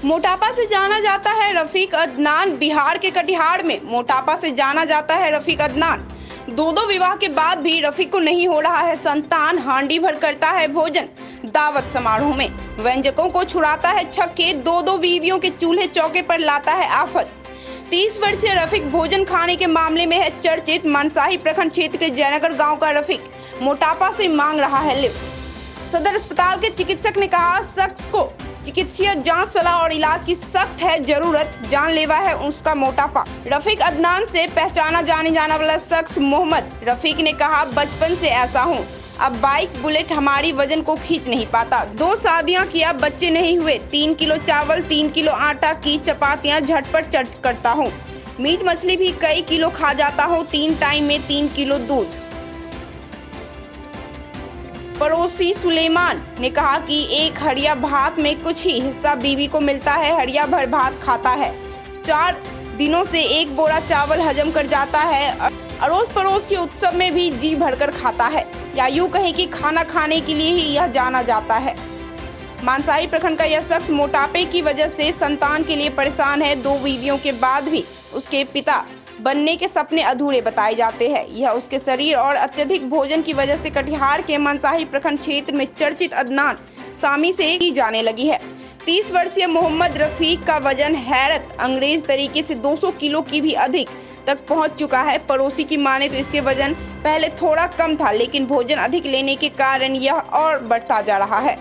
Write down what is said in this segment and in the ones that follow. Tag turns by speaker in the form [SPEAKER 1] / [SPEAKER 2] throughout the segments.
[SPEAKER 1] मोटापा से जाना जाता है रफीक अदनान। बिहार के कटिहार में मोटापा से जाना जाता है रफीक अदनान। दो विवाह के बाद भी रफीक को नहीं हो रहा है संतान। हांडी भर करता है भोजन दावत समारोह में। व्यंजकों को छुड़ाता है छक्के। दो बीवियों के चूल्हे चौके पर लाता है आफत। 30 वर्षीय रफीक भोजन खाने के मामले में है चर्चित। मनसाही प्रखंड क्षेत्र के जयनगर गांव का रफीक मोटापा से मांग रहा है लिफ्ट। सदर अस्पताल के चिकित्सक ने कहा, शख्स को चिकित्सीय जांच, सलाह और इलाज की सख्त है जरूरत। जानलेवा है उसका मोटापा। रफीक अदनान से पहचाना जाने वाला शख्स मोहम्मद रफीक ने कहा, बचपन से ऐसा हूँ। अब बाइक बुलेट हमारी वजन को खींच नहीं पाता। 2 शादियां किया, बच्चे नहीं हुए। 3 किलो चावल, 3 किलो आटा की चपातियां झटपट चर्च करता हूँ। मीट मछली भी कई किलो खा जाता हूँ। 3 टाइम में 3 किलो दूध। पड़ोसी सुलेमान ने कहा कि एक हड़िया भात में कुछ ही हिस्सा बीवी को मिलता है। हड़िया भर भात खाता है। 4 दिनों से 1 बोरा चावल हजम कर जाता है। अड़ोस पड़ोस के उत्सव में भी जी भरकर खाता है, या यूं कहें कि खाना खाने के लिए ही यह जाना जाता है। मनसाही प्रखंड का यह शख्स मोटापे की वजह से संतान के लिए परेशान है। 2 बीवियों के बाद भी उसके पिता बनने के सपने अधूरे बताए जाते हैं। यह उसके शरीर और अत्यधिक भोजन की वजह से कटिहार के मनसाही प्रखंड क्षेत्र में चर्चित अदनान सामी से की जाने लगी है। 30 वर्षीय मोहम्मद रफीक का वजन हैरत अंग्रेज तरीके से 200 किलो की भी अधिक तक पहुंच चुका है। पड़ोसी की माने तो इसके वजन पहले थोड़ा कम था, लेकिन भोजन अधिक लेने के कारण यह और बढ़ता जा रहा है।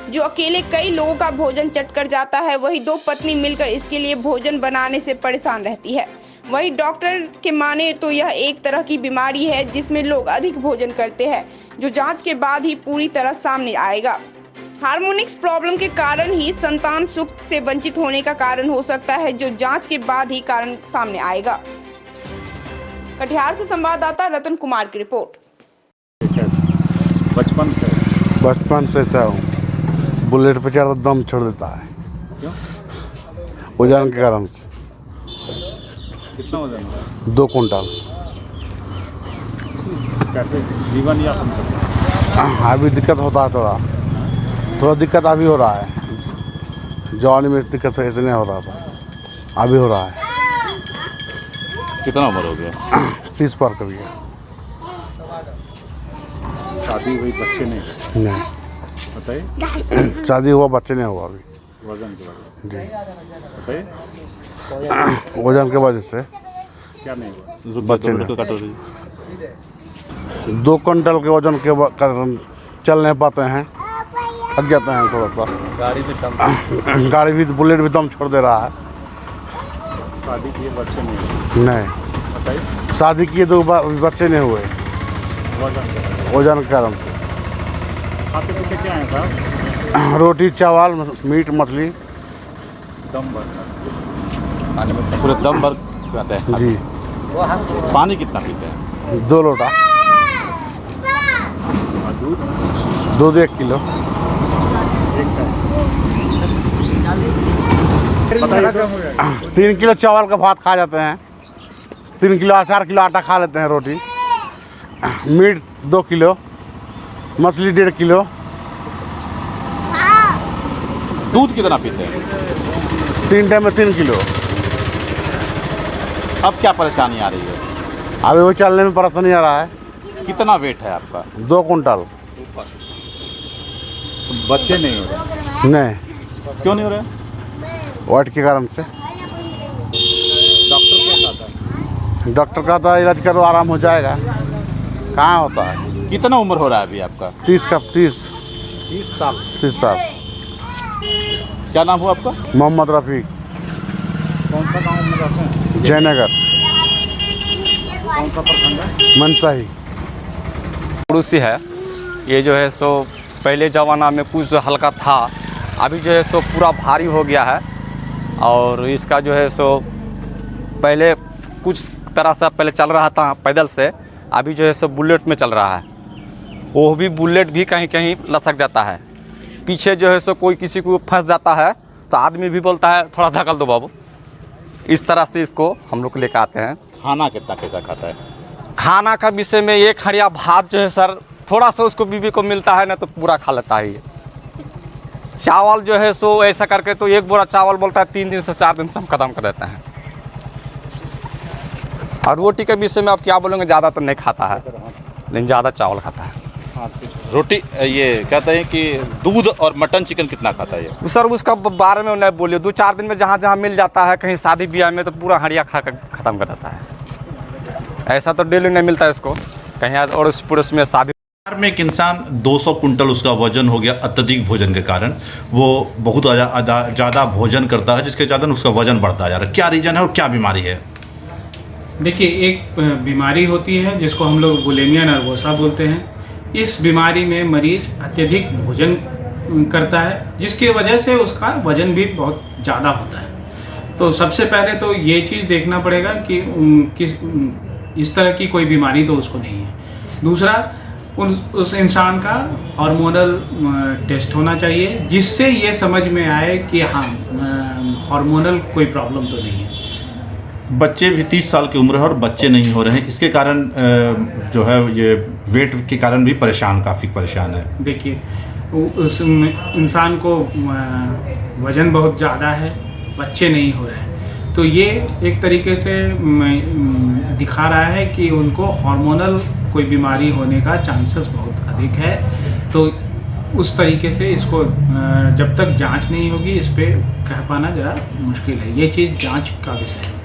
[SPEAKER 1] जो अकेले कई लोगों का भोजन चट कर जाता है, वही 2 पत्नी मिलकर इसके लिए भोजन बनाने से परेशान रहती है। वही डॉक्टर के माने तो यह एक तरह की बीमारी है जिसमें लोग अधिक भोजन करते हैं, जो जांच के बाद ही पूरी तरह सामने आएगा। हार्मोनिक्स प्रॉब्लम के कारण ही संतान सुख से वंचित होने का कारण हो सकता है, जो जांच के बाद ही कारण सामने आएगा। कटिहार से संवाददाता रतन कुमार की रिपोर्ट।
[SPEAKER 2] बचपन से चाहूँ बुलेट पे चढ़ता दम छोड़ देता है।
[SPEAKER 3] क्यों?
[SPEAKER 2] वजन के कारण से।
[SPEAKER 3] कितना वजन है?
[SPEAKER 2] 2 कुंटल।
[SPEAKER 3] कैसे जीवन यापन करते हैं?
[SPEAKER 2] अभी दिक्कत होता है, थोड़ा दिक्कत अभी हो रहा है। जवानी में दिक्कत ऐसे नहीं हो रहा था, अभी हो रहा है।
[SPEAKER 3] कितना उम्र हो गया?
[SPEAKER 2] 30 पार कर गया।
[SPEAKER 3] शादी हुई, बच्चे नहीं?
[SPEAKER 2] नहीं।
[SPEAKER 3] बताइए।
[SPEAKER 2] शादी हुआ, बच्चे नहीं हुआ अभी।
[SPEAKER 3] वजन की वजह
[SPEAKER 2] जी।
[SPEAKER 3] बताइए।
[SPEAKER 2] वजन के वजह से
[SPEAKER 3] क्या नहीं हुआ?
[SPEAKER 2] बच्चे नहीं। 2 कुंटल के वजन के कारण चल नहीं पाते हैं, थक जाते हैं थोड़ा सा। गाड़ी भी, बुलेट भी दम छोड़ दे रहा है।
[SPEAKER 3] शादी किए, बच्चे नहीं?
[SPEAKER 2] नहीं।
[SPEAKER 3] बताइए।
[SPEAKER 2] शादी किए तो बच्चे नहीं हुए, वजन के कारण से।
[SPEAKER 3] खाते पीते क्या है साहब?
[SPEAKER 2] रोटी, चावल, मीट, मछली।
[SPEAKER 3] दम भर पूरे दम भर पीते हैं
[SPEAKER 2] जी।
[SPEAKER 3] पानी कितना पीते हैं?
[SPEAKER 2] 2 लोटा।
[SPEAKER 3] और दूध?
[SPEAKER 2] दूध 1 किलो।
[SPEAKER 3] एक टाइम।
[SPEAKER 2] 3 किलो चावल का भात खा जाते हैं। 3 किलो 4 किलो आटा खा लेते हैं रोटी। मीट 2 किलो, मछली 1.5 किलो।
[SPEAKER 3] दूध कितना पीते हैं?
[SPEAKER 2] 3 टाइम में 3 किलो।
[SPEAKER 3] अब क्या परेशानी आ रही है?
[SPEAKER 2] अभी वो चलने में परेशानी आ रहा है।
[SPEAKER 3] कितना वेट है आपका?
[SPEAKER 2] 2 कुंटल।
[SPEAKER 3] बच्चे नहीं हो रहे?
[SPEAKER 2] नहीं।
[SPEAKER 3] क्यों नहीं हो रहे?
[SPEAKER 2] वेट के कारण से।
[SPEAKER 3] डॉक्टर क्या कहता है?
[SPEAKER 2] डॉक्टर कहता है इलाज करो, आराम हो जाएगा। कहाँ होता है?
[SPEAKER 3] कितना उम्र हो रहा है अभी आपका?
[SPEAKER 2] 30
[SPEAKER 3] साल।
[SPEAKER 2] 30 साल।
[SPEAKER 3] क्या नाम हुआ आपका?
[SPEAKER 2] मोहम्मद रफीक।
[SPEAKER 3] कौन सा गांव में रहते हैं?
[SPEAKER 2] जयनगर।
[SPEAKER 3] कौन सा प्रखंड है?
[SPEAKER 2] मनसाही।
[SPEAKER 4] पड़ोसी है। ये जो है सो पहले ज़माना में कुछ हल्का था, अभी जो है सो पूरा भारी हो गया है। और इसका जो है सो पहले कुछ तरह से पहले चल रहा था पैदल से, अभी जो है सो बुलेट में चल रहा है। वो भी बुलेट भी कहीं कहीं लसक जाता है। पीछे जो है सो कोई किसी को फंस जाता है तो आदमी भी बोलता है थोड़ा धकल दो बाबू। इस तरह से इसको हम लोग लेकर आते हैं।
[SPEAKER 3] खाना कितना कैसा खाता है?
[SPEAKER 4] खाना का विषय में 1 हड़िया भात जो है सर, थोड़ा सा उसको बीवी को मिलता है ना तो पूरा खा लेता है ये। चावल जो है सो ऐसा करके तो एक बोरा चावल बोलता है 3 दिन से 4 दिन से हम ख़त्म कर देते हैं। और रोटी के विषय में आप क्या बोलेंगे, ज़्यादा तो नहीं खाता है लेकिन ज़्यादा चावल खाता है।
[SPEAKER 3] रोटी ये कहते हैं कि दूध और मटन चिकन कितना खाता है ये?
[SPEAKER 4] सर उसका बारे में नहीं बोलिए, 2-4 दिन में जहाँ जहाँ मिल जाता है, कहीं शादी ब्याह में तो पूरा हड़िया खा कर ख़त्म कर देता है। ऐसा तो डेली नहीं मिलता है इसको कहीं, और उस पूरे उसमें शादी
[SPEAKER 5] बिहार में एक इंसान 200 कुंटल उसका वजन हो गया अत्यधिक भोजन के कारण। वो बहुत ज़्यादा भोजन करता है जिसके कारण उसका वजन बढ़ता जा रहा है। क्या रीज़न है और क्या बीमारी है?
[SPEAKER 6] देखिए, एक बीमारी होती है जिसको हम लोग बुलिमिया नर्वोसा बोलते हैं। इस बीमारी में मरीज अत्यधिक भोजन करता है जिसकी वजह से उसका वजन भी बहुत ज़्यादा होता है। तो सबसे पहले तो ये चीज़ देखना पड़ेगा कि इस तरह की कोई बीमारी तो उसको नहीं है। दूसरा, उस इंसान का हार्मोनल टेस्ट होना चाहिए जिससे ये समझ में आए कि हाँ हार्मोनल कोई प्रॉब्लम तो नहीं है।
[SPEAKER 5] बच्चे भी 30 साल की उम्र है और बच्चे नहीं हो रहे हैं, इसके कारण जो है ये वेट के कारण भी काफ़ी परेशान है।
[SPEAKER 6] देखिए, उस इंसान को वज़न बहुत ज़्यादा है, बच्चे नहीं हो रहे हैं, तो ये एक तरीके से दिखा रहा है कि उनको हार्मोनल कोई बीमारी होने का चांसेस बहुत अधिक है। तो उस तरीके से इसको जब तक जांच नहीं होगी इस पे कह पाना ज़रा मुश्किल है। ये चीज़ जांच का विषय है।